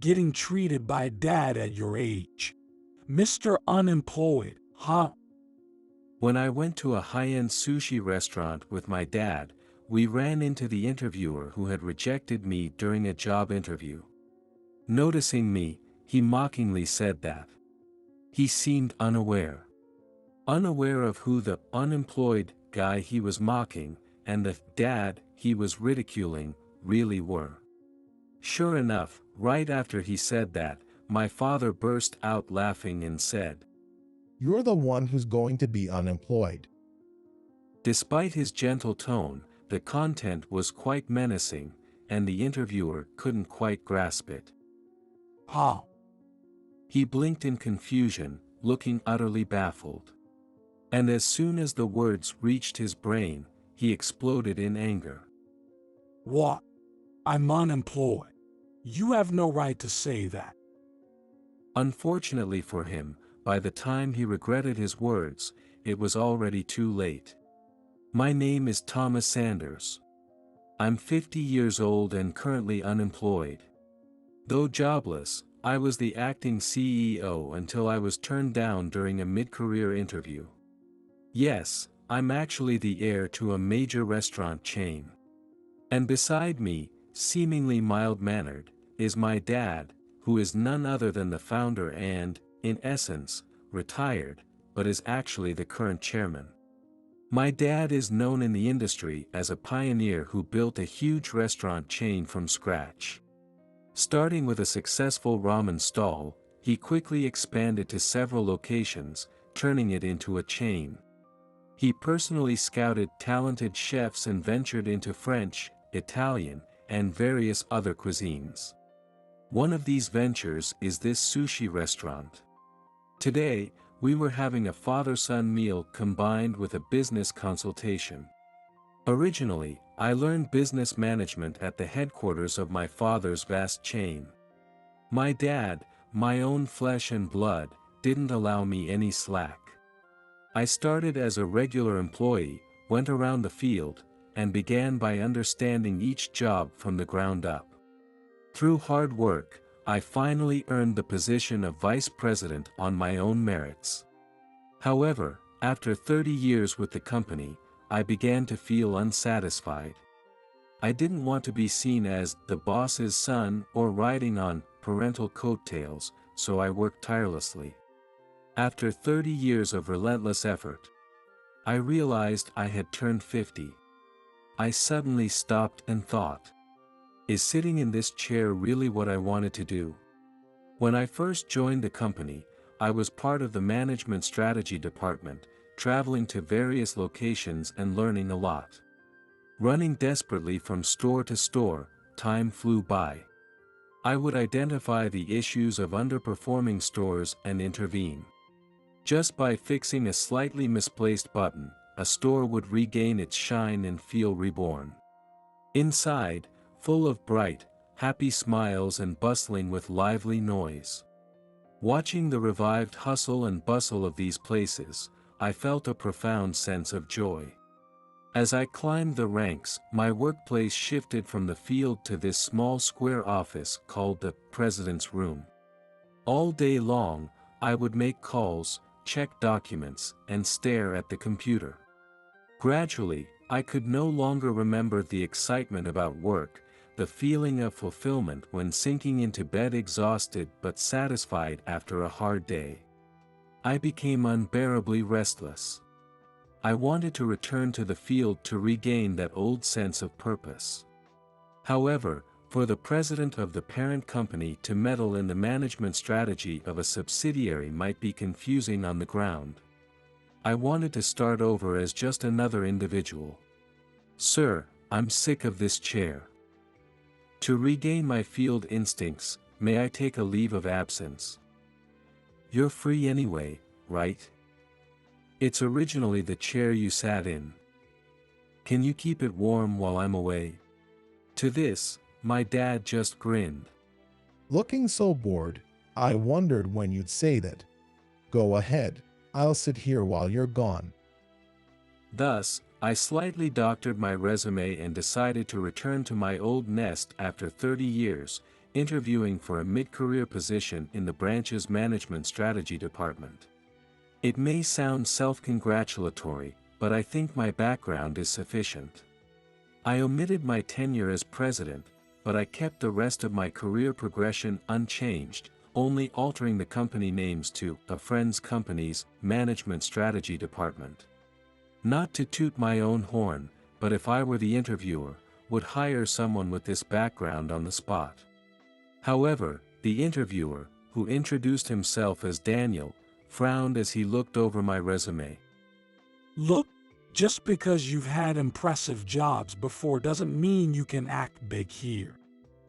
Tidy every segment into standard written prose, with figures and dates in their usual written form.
getting treated by dad at your age? Mr. Unemployed, huh? When I went to a high-end sushi restaurant with my dad, we ran into the interviewer who had rejected me during a job interview. Noticing me, he mockingly said that he seemed unaware. Unaware of who the unemployed guy he was mocking, and the dad he was ridiculing, really were. Sure enough, right after he said that, my father burst out laughing and said, You're the one who's going to be unemployed. Despite his gentle tone, the content was quite menacing, and the interviewer couldn't quite grasp it. How? He blinked in confusion, looking utterly baffled. And as soon as the words reached his brain, he exploded in anger. What? I'm unemployed. You have no right to say that. Unfortunately for him, by the time he regretted his words, it was already too late. My name is Thomas Sanders. I'm 50 years old and currently unemployed. Though jobless, I was the acting CEO until I was turned down during a mid-career interview. Yes, I'm actually the heir to a major restaurant chain. And beside me, seemingly mild-mannered, is my dad, who is none other than the founder and, in essence, retired, but is actually the current chairman. My dad is known in the industry as a pioneer who built a huge restaurant chain from scratch. Starting with a successful ramen stall, he quickly expanded to several locations, turning it into a chain. He personally scouted talented chefs and ventured into French, Italian, and various other cuisines. One of these ventures is this sushi restaurant. Today, we were having a father-son meal combined with a business consultation. Originally, I learned business management at the headquarters of my father's vast chain. My dad, my own flesh and blood, didn't allow me any slack. I started as a regular employee, went around the field, and began by understanding each job from the ground up. Through hard work, I finally earned the position of vice president on my own merits. However, after 30 years with the company, I began to feel unsatisfied. I didn't want to be seen as the boss's son or riding on parental coattails, so I worked tirelessly. After 30 years of relentless effort, I realized I had turned 50. I suddenly stopped and thought, is sitting in this chair really what I wanted to do? When I first joined the company, I was part of the management strategy department, traveling to various locations and learning a lot. Running desperately from store to store, time flew by. I would identify the issues of underperforming stores and intervene. Just by fixing a slightly misplaced button, a store would regain its shine and feel reborn. Inside, full of bright, happy smiles and bustling with lively noise. Watching the revived hustle and bustle of these places, I felt a profound sense of joy. As I climbed the ranks, my workplace shifted from the field to this small square office called the President's Room. All day long, I would make calls, check documents, and stare at the computer. Gradually, I could no longer remember the excitement about work, the feeling of fulfillment when sinking into bed exhausted but satisfied after a hard day. I became unbearably restless. I wanted to return to the field to regain that old sense of purpose. However, for the president of the parent company to meddle in the management strategy of a subsidiary might be confusing on the ground. I wanted to start over as just another individual. Sir, I'm sick of this chair. To regain my field instincts, may I take a leave of absence? You're free anyway, right? It's originally the chair you sat in. Can you keep it warm while I'm away? To this, my dad just grinned. Looking so bored, I wondered when you'd say that. Go ahead, I'll sit here while you're gone. Thus, I slightly doctored my resume and decided to return to my old nest after 30 years, interviewing for a mid-career position in the branch's management strategy department. It may sound self-congratulatory, but I think my background is sufficient. I omitted my tenure as president, but I kept the rest of my career progression unchanged, only altering the company names to a friend's company's management strategy department. Not to toot my own horn, but if I were the interviewer, would hire someone with this background on the spot. However, the interviewer, who introduced himself as Daniel, frowned as he looked over my resume. Look, just because you've had impressive jobs before doesn't mean you can act big here.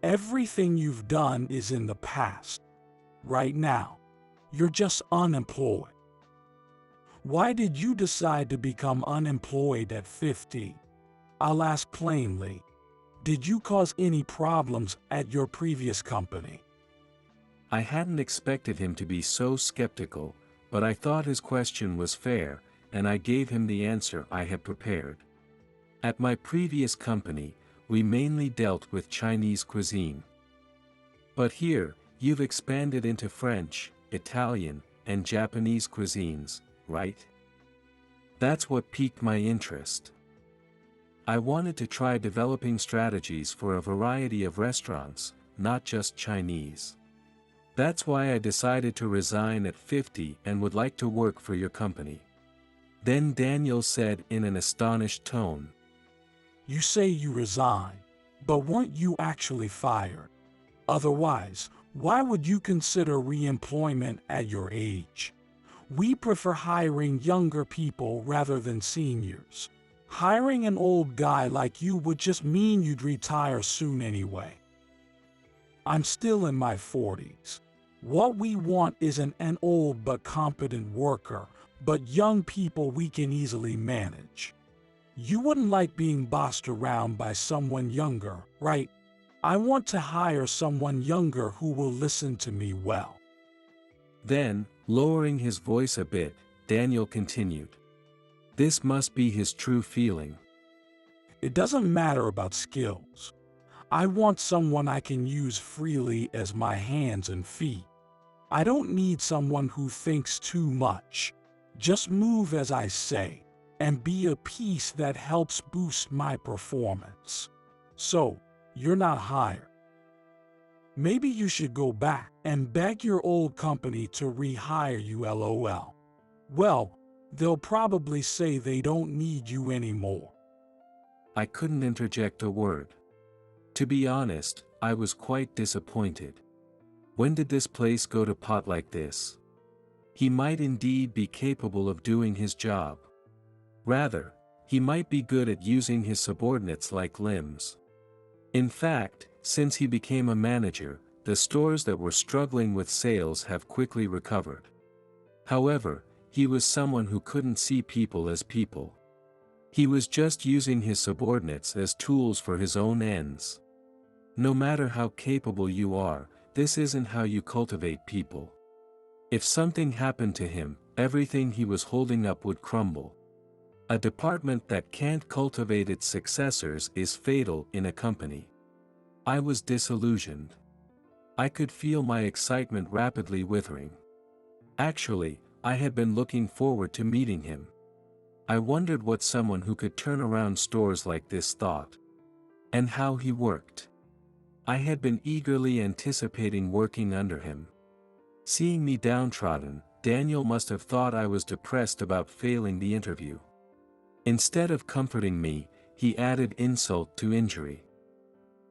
Everything you've done is in the past. Right now, you're just unemployed. Why did you decide to become unemployed at 50? I'll ask plainly. Did you cause any problems at your previous company? I hadn't expected him to be so skeptical, but I thought his question was fair, and I gave him the answer I had prepared. At my previous company, we mainly dealt with Chinese cuisine. But here, you've expanded into French, Italian, and Japanese cuisines, right? That's what piqued my interest. I wanted to try developing strategies for a variety of restaurants, not just Chinese. That's why I decided to resign at 50 and would like to work for your company. Then Daniel said in an astonished tone, You say you resigned, but weren't you actually fired? Otherwise, why would you consider re-employment at your age? We prefer hiring younger people rather than seniors. Hiring an old guy like you would just mean you'd retire soon anyway. I'm still in my 40s. What we want isn't an old but competent worker, but young people we can easily manage. You wouldn't like being bossed around by someone younger, right? I want to hire someone younger who will listen to me well. Then, lowering his voice a bit, Daniel continued. This must be his true feeling. It doesn't matter about skills. I want someone I can use freely as my hands and feet. I don't need someone who thinks too much. Just move as I say, and be a piece that helps boost my performance. So, you're not hired. Maybe you should go back and beg your old company to rehire you, LOL. Well, they'll probably say they don't need you anymore. I couldn't interject a word. To be honest, I was quite disappointed. When did this place go to pot like this? He might indeed be capable of doing his job. Rather, he might be good at using his subordinates like limbs. In fact, since he became a manager, the stores that were struggling with sales have quickly recovered. However, he was someone who couldn't see people as people. He was just using his subordinates as tools for his own ends. No matter how capable you are, this isn't how you cultivate people. If something happened to him, everything he was holding up would crumble. A department that can't cultivate its successors is fatal in a company. I was disillusioned. I could feel my excitement rapidly withering. Actually, I had been looking forward to meeting him. I wondered what someone who could turn around stores like this thought. And how he worked. I had been eagerly anticipating working under him. Seeing me downtrodden, Daniel must have thought I was depressed about failing the interview. Instead of comforting me, he added insult to injury.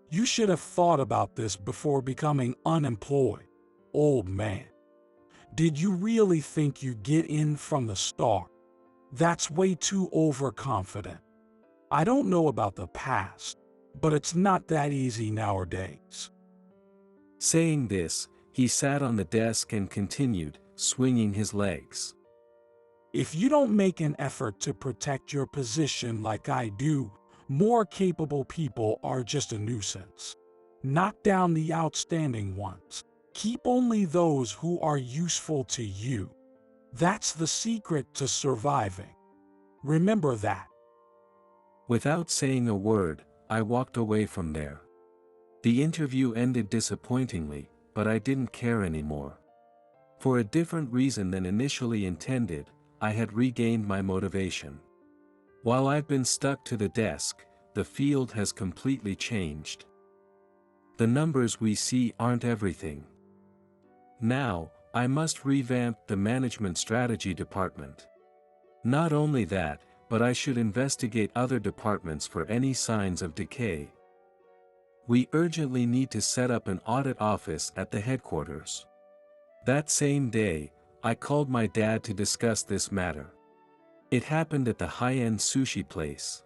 You should have thought about this before becoming unemployed, old man. Did you really think you'd get in from the start? That's way too overconfident. I don't know about the past, but it's not that easy nowadays. Saying this, he sat on the desk and continued, swinging his legs. If you don't make an effort to protect your position like I do, more capable people are just a nuisance. Knock down the outstanding ones. Keep only those who are useful to you. That's the secret to surviving. Remember that. Without saying a word, I walked away from there. The interview ended disappointingly, but I didn't care anymore. For a different reason than initially intended, I had regained my motivation. While I've been stuck to the desk, the field has completely changed. The numbers we see aren't everything. Now, I must revamp the management strategy department. Not only that, but I should investigate other departments for any signs of decay. We urgently need to set up an audit office at the headquarters. That same day, I called my dad to discuss this matter. It happened at the high-end sushi place.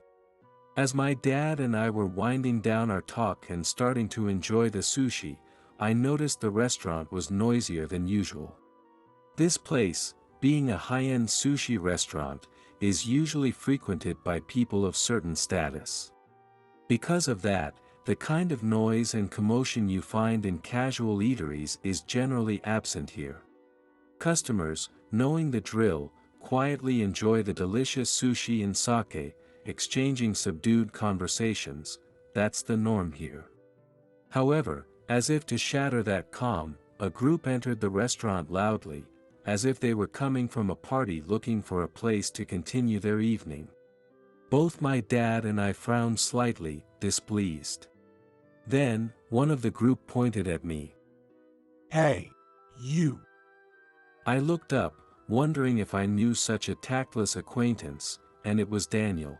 As my dad and I were winding down our talk and starting to enjoy the sushi, I noticed the restaurant was noisier than usual. This place, being a high-end sushi restaurant, is usually frequented by people of certain status. Because of that, the kind of noise and commotion you find in casual eateries is generally absent here. Customers, knowing the drill, quietly enjoy the delicious sushi and sake, exchanging subdued conversations. That's the norm here. However, as if to shatter that calm, a group entered the restaurant loudly, as if they were coming from a party looking for a place to continue their evening. Both my dad and I frowned slightly, displeased. Then, one of the group pointed at me. Hey, you. I looked up, wondering if I knew such a tactless acquaintance, and it was Daniel.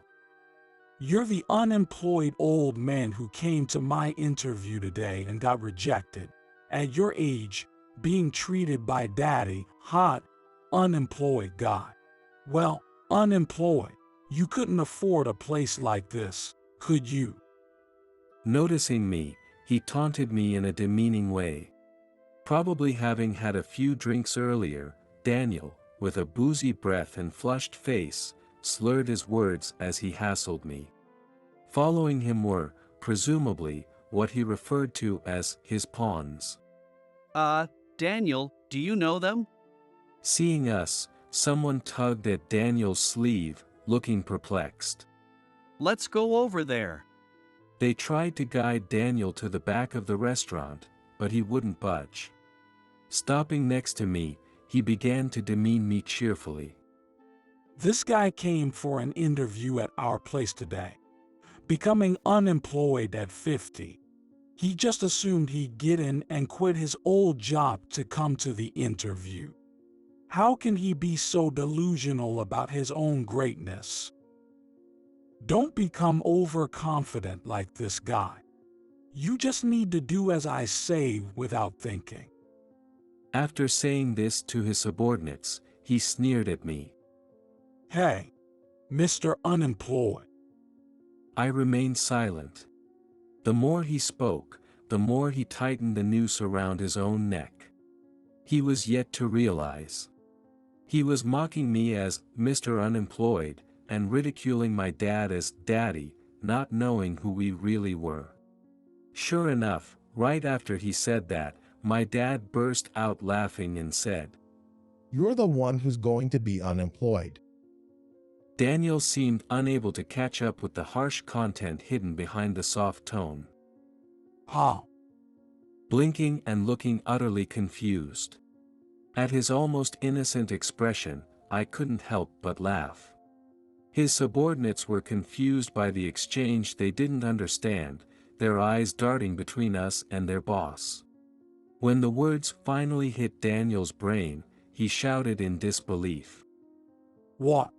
You're the unemployed old man who came to my interview today and got rejected. At your age, being treated by daddy, hot, unemployed guy. Well, unemployed. You couldn't afford a place like this, could you? Noticing me, he taunted me in a demeaning way. Probably having had a few drinks earlier, Daniel, with a boozy breath and flushed face, slurred his words as he hassled me. Following him were, presumably, what he referred to as his pawns. Daniel, do you know them? Seeing us, someone tugged at Daniel's sleeve, looking perplexed. Let's go over there. They tried to guide Daniel to the back of the restaurant, but he wouldn't budge. Stopping next to me, he began to demean me cheerfully. This guy came for an interview at our place today. Becoming unemployed at 50. He just assumed he'd get in and quit his old job to come to the interview. How can he be so delusional about his own greatness? Don't become overconfident like this guy. You just need to do as I say without thinking. After saying this to his subordinates, he sneered at me. Hey, Mr. Unemployed. I remained silent. The more he spoke, the more he tightened the noose around his own neck. He was yet to realize. He was mocking me as Mr. Unemployed, and ridiculing my dad as Daddy, not knowing who we really were. Sure enough, right after he said that, my dad burst out laughing and said, You're the one who's going to be unemployed. Daniel seemed unable to catch up with the harsh content hidden behind the soft tone. Huh? Blinking and looking utterly confused. At his almost innocent expression, I couldn't help but laugh. His subordinates were confused by the exchange. They didn't understand, their eyes darting between us and their boss. When the words finally hit Daniel's brain, he shouted in disbelief. What?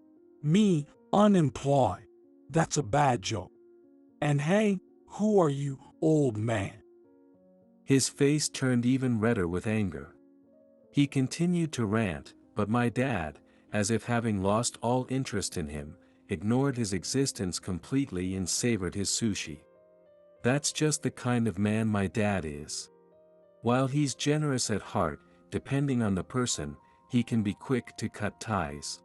Me, unemployed? That's a bad joke. And hey, who are you, old man? His face turned even redder with anger. He continued to rant, but my dad, as if having lost all interest in him, ignored his existence completely and savored his sushi. That's just the kind of man my dad is. While he's generous at heart, depending on the person, he can be quick to cut ties.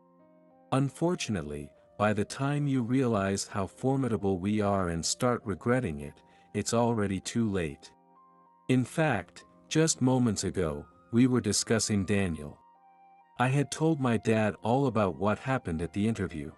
Unfortunately, by the time you realize how formidable we are and start regretting it, it's already too late. In fact, just moments ago, we were discussing Daniel. I had told my dad all about what happened at the interview.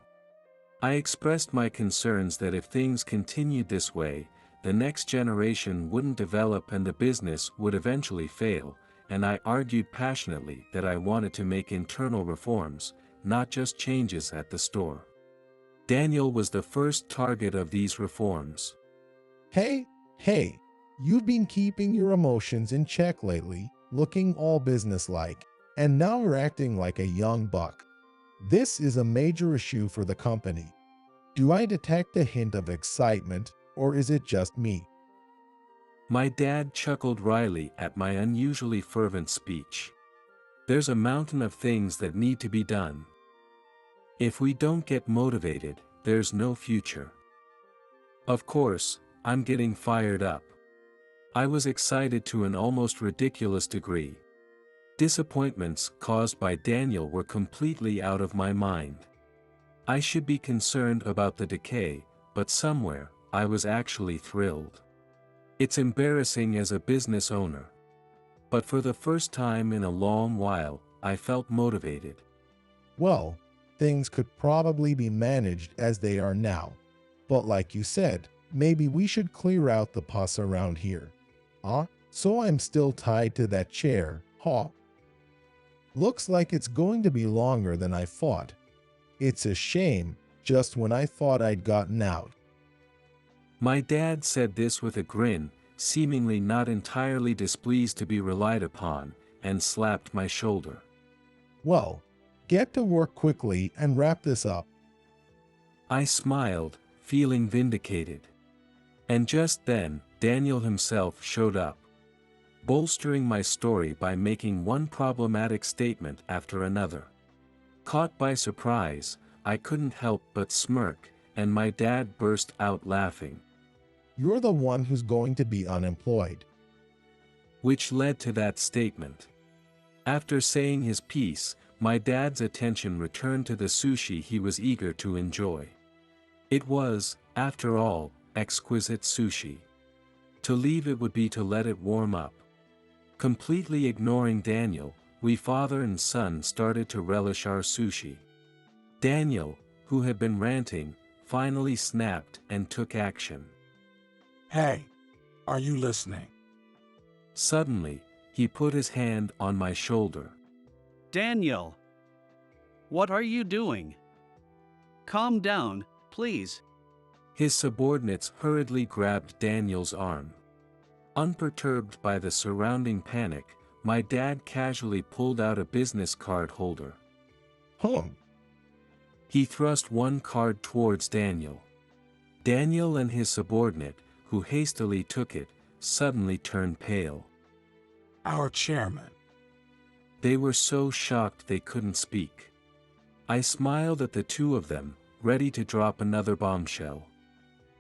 I expressed my concerns that if things continued this way, the next generation wouldn't develop and the business would eventually fail, and I argued passionately that I wanted to make internal reforms, not just changes at the store. Daniel was the first target of these reforms. Hey, you've been keeping your emotions in check lately, looking all businesslike, and now you're acting like a young buck. This is a major issue for the company. Do I detect a hint of excitement, or is it just me? My dad chuckled wryly at my unusually fervent speech. There's a mountain of things that need to be done. If we don't get motivated, there's no future. Of course, I'm getting fired up. I was excited to an almost ridiculous degree. Disappointments caused by Daniel were completely out of my mind. I should be concerned about the decay, but somewhere, I was actually thrilled. It's embarrassing as a business owner. But for the first time in a long while, I felt motivated. Well, things could probably be managed as they are now. But like you said, maybe we should clear out the pus around here. So I'm still tied to that chair, huh? Looks like it's going to be longer than I thought. It's a shame, just when I thought I'd gotten out. My dad said this with a grin, seemingly not entirely displeased to be relied upon, and slapped my shoulder. Well, get to work quickly and wrap this up. I smiled, feeling vindicated. And just then, Daniel himself showed up, bolstering my story by making one problematic statement after another. Caught by surprise, I couldn't help but smirk, and my dad burst out laughing. You're the one who's going to be unemployed. Which led to that statement. After saying his piece, my dad's attention returned to the sushi he was eager to enjoy. It was, after all, exquisite sushi. To leave it would be to let it warm up. Completely ignoring Daniel, we father and son started to relish our sushi. Daniel, who had been ranting, finally snapped and took action. Hey, are you listening? Suddenly, he put his hand on my shoulder. Daniel, what are you doing? Calm down, please. His subordinates hurriedly grabbed Daniel's arm. Unperturbed by the surrounding panic, my dad casually pulled out a business card holder. He thrust one card towards Daniel. Daniel and his subordinate, who hastily took it, suddenly turned pale. Our chairman. They were so shocked they couldn't speak. I smiled at the two of them, ready to drop another bombshell.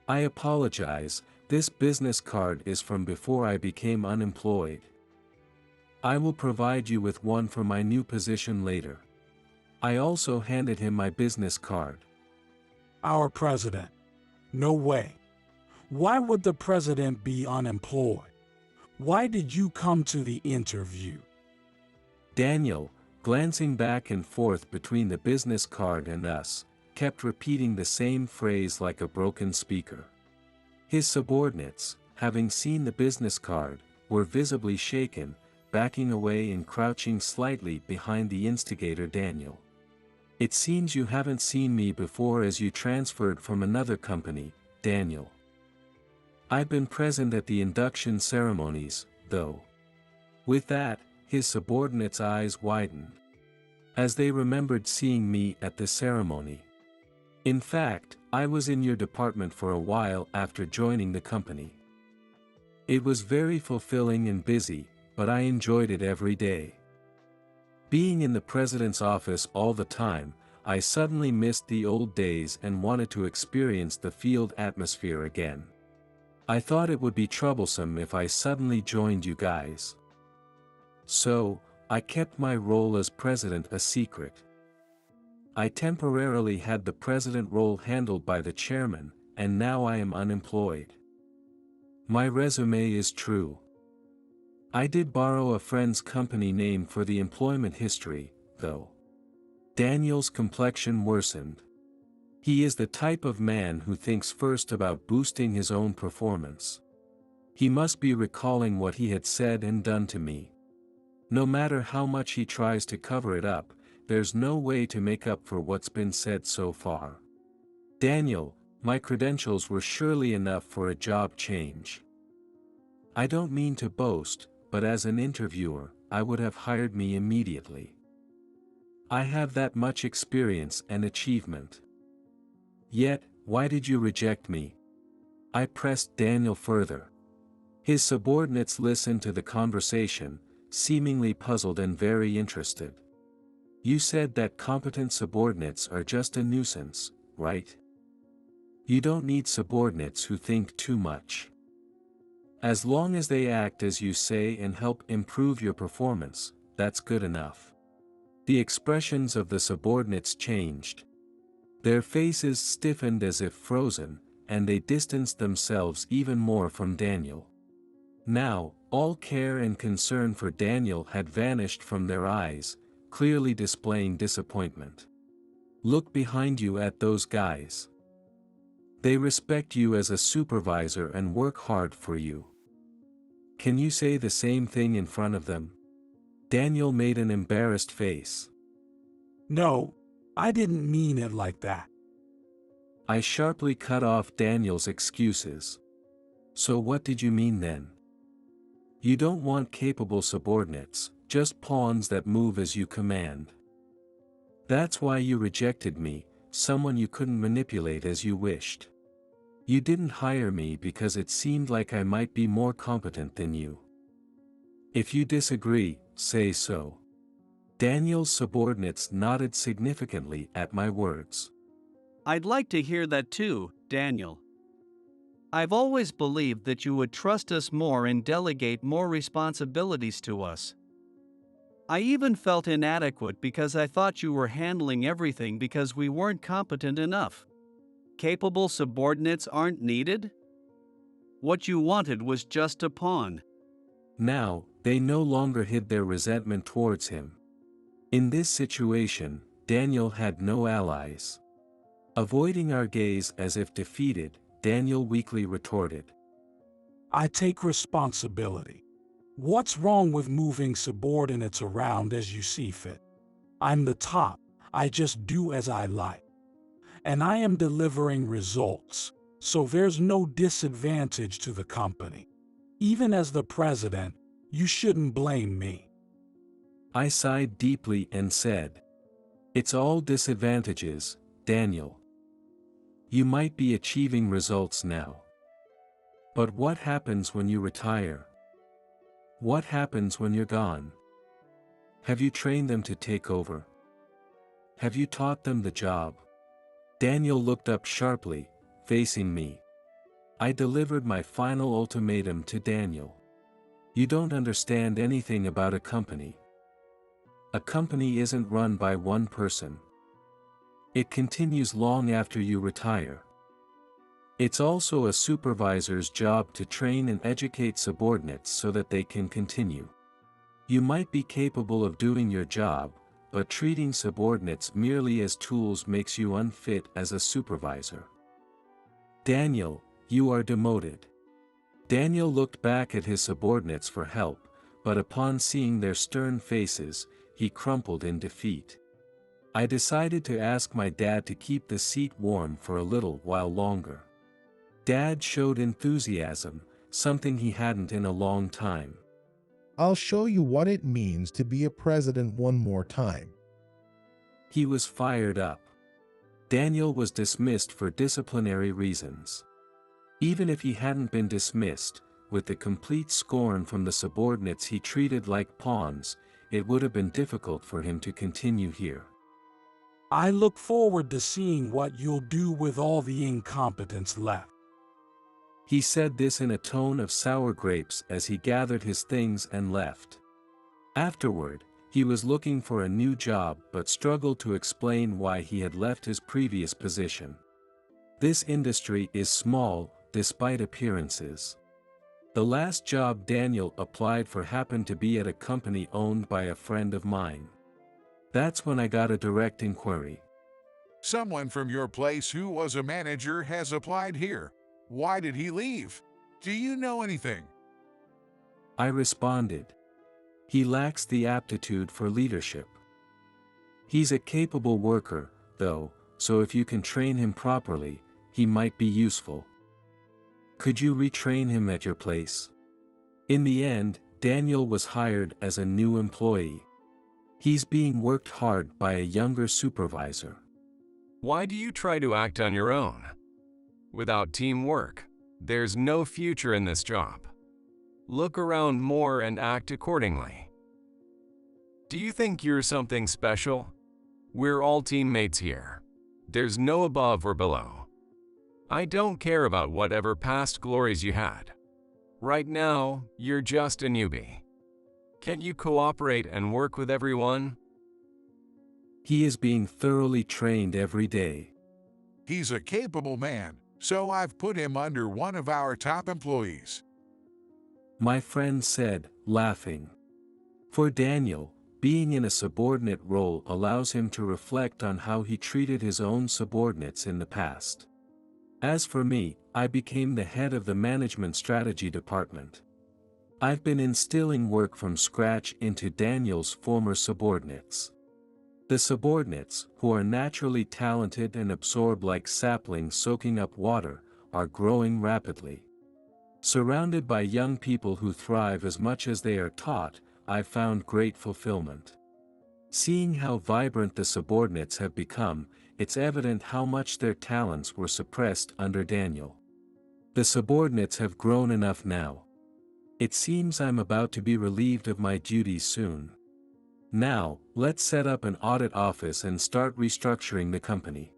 I apologize, this business card is from before I became unemployed. I will provide you with one for my new position later. I also handed him my business card. Our president. No way. Why would the president be unemployed? Why did you come to the interview? Daniel, glancing back and forth between the business card and us, kept repeating the same phrase like a broken speaker. His subordinates, having seen the business card, were visibly shaken, backing away and crouching slightly behind the instigator Daniel. It seems you haven't seen me before as you transferred from another company, Daniel. I've been present at the induction ceremonies, though. With that, his subordinates' eyes widened, as they remembered seeing me at the ceremony. In fact, I was in your department for a while after joining the company. It was very fulfilling and busy, but I enjoyed it every day. Being in the president's office all the time, I suddenly missed the old days and wanted to experience the field atmosphere again. I thought it would be troublesome if I suddenly joined you guys. So, I kept my role as president a secret. I temporarily had the president role handled by the chairman, and now I am unemployed. My resume is true. I did borrow a friend's company name for the employment history, though. Daniel's complexion worsened. He is the type of man who thinks first about boosting his own performance. He must be recalling what he had said and done to me. No matter how much he tries to cover it up, there's no way to make up for what's been said so far. Daniel, my credentials were surely enough for a job change. I don't mean to boast, but as an interviewer, I would have hired me immediately. I have that much experience and achievement. Yet, why did you reject me? I pressed Daniel further. His subordinates listened to the conversation, seemingly puzzled and very interested. You said that competent subordinates are just a nuisance, right? You don't need subordinates who think too much. As long as they act as you say and help improve your performance, that's good enough. The expressions of the subordinates changed. Their faces stiffened as if frozen, and they distanced themselves even more from Daniel. Now, all care and concern for Daniel had vanished from their eyes, clearly displaying disappointment. Look behind you at those guys. They respect you as a supervisor and work hard for you. Can you say the same thing in front of them? Daniel made an embarrassed face. No, I didn't mean it like that. I sharply cut off Daniel's excuses. So what did you mean then? You don't want capable subordinates, just pawns that move as you command. That's why you rejected me, someone you couldn't manipulate as you wished. You didn't hire me because it seemed like I might be more competent than you. If you disagree, say so. Daniel's subordinates nodded significantly at my words. I'd like to hear that too, Daniel. I've always believed that you would trust us more and delegate more responsibilities to us. I even felt inadequate because I thought you were handling everything because we weren't competent enough. Capable subordinates aren't needed? What you wanted was just a pawn. Now, they no longer hid their resentment towards him. In this situation, Daniel had no allies. Avoiding our gaze as if defeated, Daniel weakly retorted. I take responsibility. What's wrong with moving subordinates around as you see fit? I'm the top, I just do as I like. And I am delivering results, so there's no disadvantage to the company. Even as the president, you shouldn't blame me. I sighed deeply and said, it's all disadvantages, Daniel. You might be achieving results now. But what happens when you retire? What happens when you're gone? Have you trained them to take over? Have you taught them the job? Daniel looked up sharply, facing me. I delivered my final ultimatum to Daniel. You don't understand anything about a company. A company isn't run by one person. It continues long after you retire. It's also a supervisor's job to train and educate subordinates so that they can continue. You might be capable of doing your job, but treating subordinates merely as tools makes you unfit as a supervisor. Daniel, you are demoted. Daniel looked back at his subordinates for help, but upon seeing their stern faces, he crumpled in defeat. I decided to ask my dad to keep the seat warm for a little while longer. Dad showed enthusiasm, something he hadn't in a long time. I'll show you what it means to be a president one more time. He was fired up. Daniel was dismissed for disciplinary reasons. Even if he hadn't been dismissed, with the complete scorn from the subordinates he treated like pawns, it would have been difficult for him to continue here. I look forward to seeing what you'll do with all the incompetence left. He said this in a tone of sour grapes as he gathered his things and left. Afterward, he was looking for a new job but struggled to explain why he had left his previous position. This industry is small, despite appearances. The last job Daniel applied for happened to be at a company owned by a friend of mine. That's when I got a direct inquiry. Someone from your place who was a manager has applied here. Why did he leave? Do you know anything? I responded. He lacks the aptitude for leadership. He's a capable worker, though, so if you can train him properly, he might be useful. Could you retrain him at your place? In the end, Daniel was hired as a new employee. He's being worked hard by a younger supervisor. Why do you try to act on your own? Without teamwork, there's no future in this job. Look around more and act accordingly. Do you think you're something special? We're all teammates here. There's no above or below. I don't care about whatever past glories you had. Right now, you're just a newbie. Can't you cooperate and work with everyone? He is being thoroughly trained every day. He's a capable man, so I've put him under one of our top employees. My friend said, laughing. For Daniel, being in a subordinate role allows him to reflect on how he treated his own subordinates in the past. As for me, I became the head of the management strategy department. I've been instilling work from scratch into Daniel's former subordinates. The subordinates, who are naturally talented and absorb like saplings soaking up water, are growing rapidly. Surrounded by young people who thrive as much as they are taught, I've found great fulfillment. Seeing how vibrant the subordinates have become, it's evident how much their talents were suppressed under Daniel. The subordinates have grown enough now. It seems I'm about to be relieved of my duties soon. Now, let's set up an audit office and start restructuring the company.